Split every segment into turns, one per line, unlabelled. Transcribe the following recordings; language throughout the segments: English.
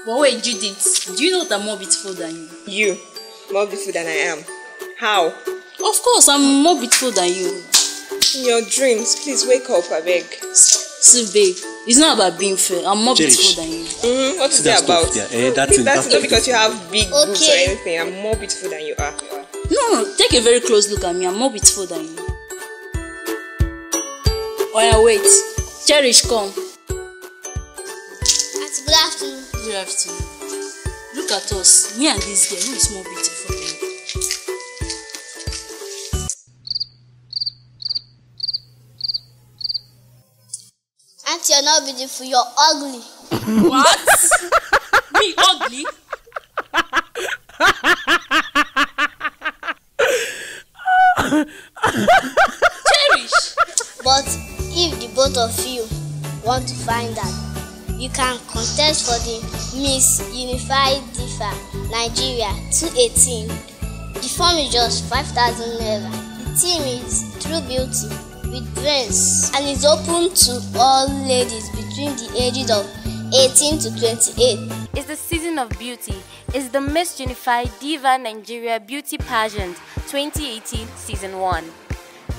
But wait, Judith, do you know that I'm more beautiful than you?
You? More beautiful than I am? How?
Of course, I'm more beautiful than you.
In your dreams, please wake up, I beg.
See, babe, it's not about being fair. I'm more beautiful than you.
What is it about?
That's
not because you have big boobs or anything. I'm more beautiful than you are.
No, take a very close look at me. I'm more beautiful than you. Oh yeah, wait. Cherish, come.
Auntie, good afternoon.
Good afternoon. Look at us. Me and this girl, who is more beautiful than you?
Auntie, you're not beautiful. You're ugly.
What? Me ugly? Cherish.
But if the both of you want to find out, you can contest for the Miss Unified Diva Nigeria 2018. The form is just 5,000 naira. The theme is True Beauty with Brains and is open to all ladies between the ages of 18 to 28.
It's the season of beauty. It's the Miss Unified Diva Nigeria Beauty Pageant 2018 Season 1.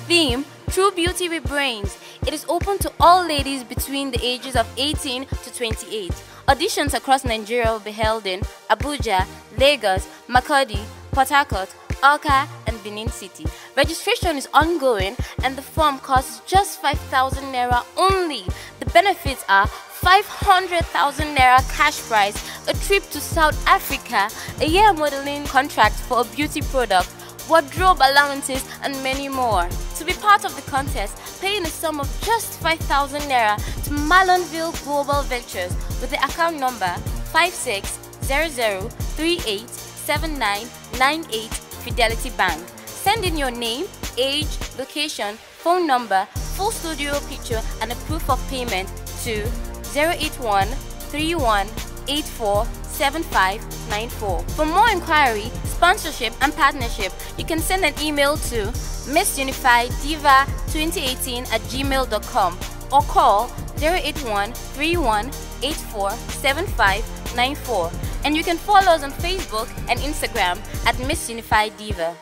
Theme, True Beauty with Brains. It is open to all ladies between the ages of 18 to 28. Auditions across Nigeria will be held in Abuja, Lagos, Makurdi, Port Harcourt, Awka, and Benin City. Registration is ongoing and the form costs just 5,000 naira only. The benefits are 500,000 naira cash prize, a trip to South Africa, a year modeling contract for a beauty product, wardrobe allowances, and many more. To be part of the contest, pay in a sum of just 5,000 naira to Malonville Global Ventures with the account number 5600387998 Fidelity Bank. Send in your name, age, location, phone number, full studio picture, and a proof of payment to 08131847594. For more inquiry, sponsorship, and partnership, you can send an email to missunifieddiva2018@gmail.com or call 08131847594. And you can follow us on Facebook and Instagram at Miss Unified Diva.